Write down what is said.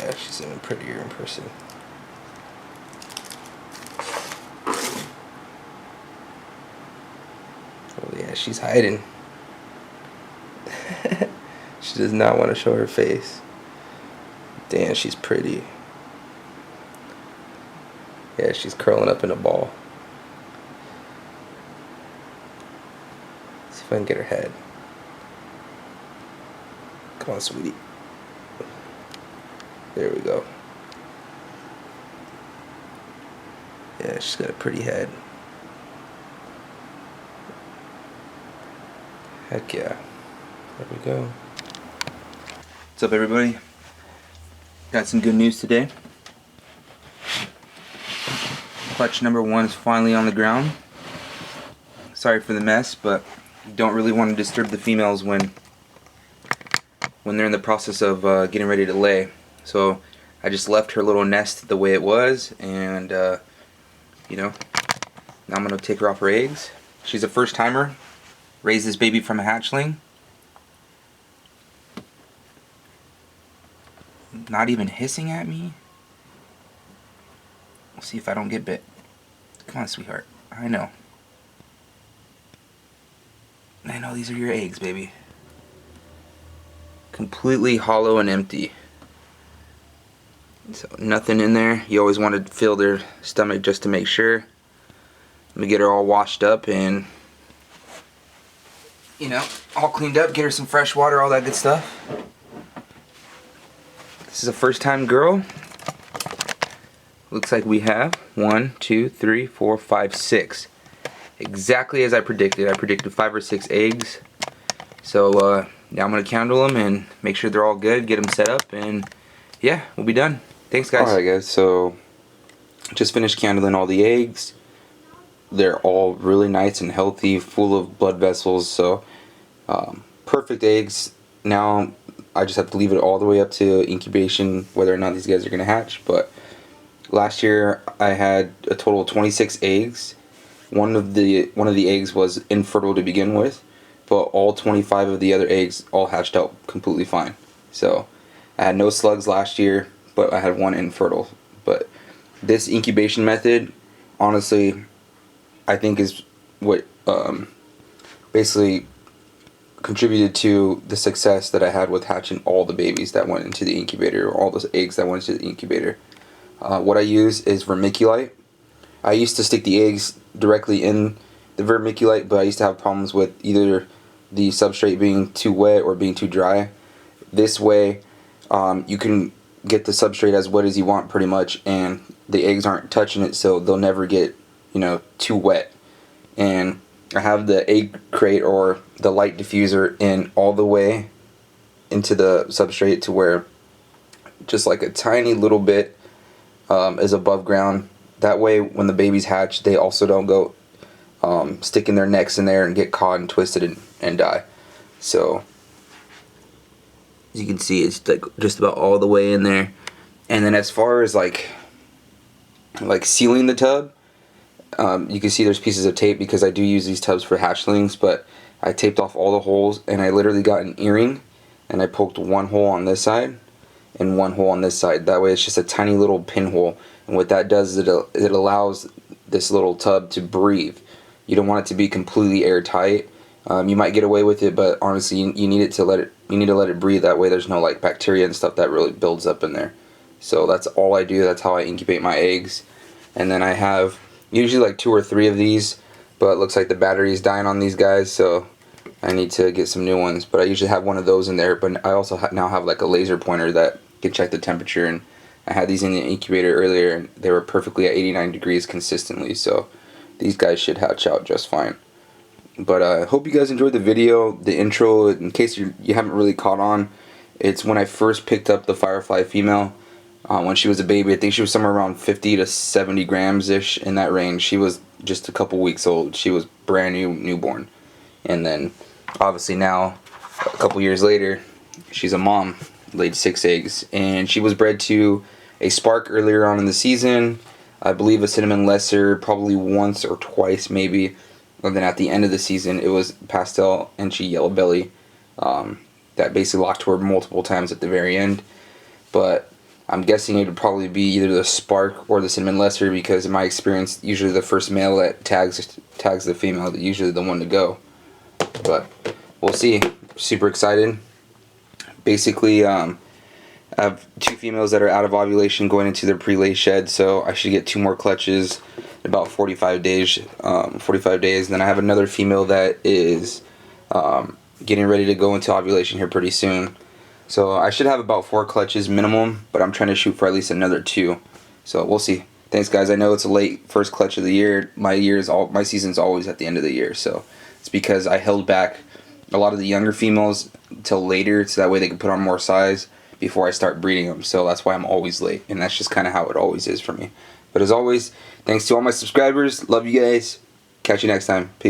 yeah, she's even prettier in person. Oh yeah, she's hiding. She does not want to show her face. Damn, she's pretty. Yeah, she's curling up in a ball. See if I can get her head. Come on, sweetie. There we go. Yeah, she's got a pretty head. Heck yeah. There we go. What's up, everybody? Got some good news today. Clutch number 1 is finally on the ground. Sorry for the mess, but you don't really want to disturb the females when they're in the process of getting ready to lay. So I just left her little nest the way it was, and you know, now I'm gonna take her off her eggs. She's a first timer. Raised this baby from a hatchling. Not even hissing at me. We'll see if I don't get bit. Come on, sweetheart. I know. I know these are your eggs, baby. Completely hollow and empty. So nothing in there. You always want to fill their stomach just to make sure. Let me get her all washed up and, you know, all cleaned up. Get her some fresh water, all that good stuff. This is a first time girl. Looks like we have 1, 2, 3, 4, 5, 6. Exactly as I predicted. I predicted 5 or 6 eggs. So now I'm going to candle them and make sure they're all good, get them set up, and yeah, we'll be done. Thanks, guys. Alright, guys, so just finished candling all the eggs. They're all really nice and healthy, full of blood vessels, so perfect eggs. Now I just have to leave it all the way up to incubation, whether or not these guys are going to hatch. But last year I had a total of 26 eggs. One of the eggs was infertile to begin with, but all 25 of the other eggs all hatched out completely fine. So I had no slugs last year, but I had one infertile. But this incubation method, honestly, I think is what basically contributed to the success that I had with hatching all the babies that went into the incubator, or all those eggs that went into the incubator. What I use is vermiculite. I used to stick the eggs directly in the vermiculite, but I used to have problems with either the substrate being too wet or being too dry. This way, you can get the substrate as wet as you want pretty much, and the eggs aren't touching it, so they'll never get, you know, too wet. And I have the egg crate or the light diffuser in all the way into the substrate to where just like a tiny little bit is above ground. That way when the babies hatch, they also don't go sticking their necks in there and get caught and twisted and die. So as you can see, it's like just about all the way in there. And then as far as like sealing the tub, you can see there's pieces of tape because I do use these tubs for hatchlings, but I taped off all the holes, and I literally got an earring and I poked one hole on this side and one hole on this side. That way it's just a tiny little pinhole, and what that does is it allows this little tub to breathe. You don't want it to be completely airtight. You might get away with it, but honestly you need to let it breathe. That way there's no like bacteria and stuff that really builds up in there. So that's all I do. That's how I incubate my eggs. And then I have usually like 2 or 3 of these, but it looks like the battery is dying on these guys, so I need to get some new ones. But I usually have one of those in there, but I also now have like a laser pointer that can check the temperature, and I had these in the incubator earlier and they were perfectly at 89 degrees consistently, so these guys should hatch out just fine. But I hope you guys enjoyed the video, the intro. In case you haven't really caught on, it's when I first picked up the Firefly female. When she was a baby, I think she was somewhere around 50 to 70 grams ish, in that range. She was just a couple weeks old. She was brand new, newborn. And then obviously now, a couple years later, she's a mom, laid 6 eggs, and she was bred to a spark earlier on in the season. I believe a cinnamon lesser probably once or twice maybe, and then at the end of the season it was pastel and she yellow belly. That basically locked to her multiple times at the very end. But I'm guessing it would probably be either the Spark or the Cinnamon Lesser, because in my experience, usually the first male that tags the female is usually the one to go. But we'll see. Super excited. Basically, I have 2 females that are out of ovulation going into their pre-lay shed, so I should get 2 more clutches in about 45 days. 45 days. And then I have another female that is getting ready to go into ovulation here pretty soon. So I should have about 4 clutches minimum, but I'm trying to shoot for at least another 2. So we'll see. Thanks, guys. I know it's a late first clutch of the year. My season's always at the end of the year, so it's because I held back a lot of the younger females till later, so that way they can put on more size before I start breeding them. So that's why I'm always late, and that's just kind of how it always is for me. But as always, thanks to all my subscribers. Love you guys. Catch you next time. Peace.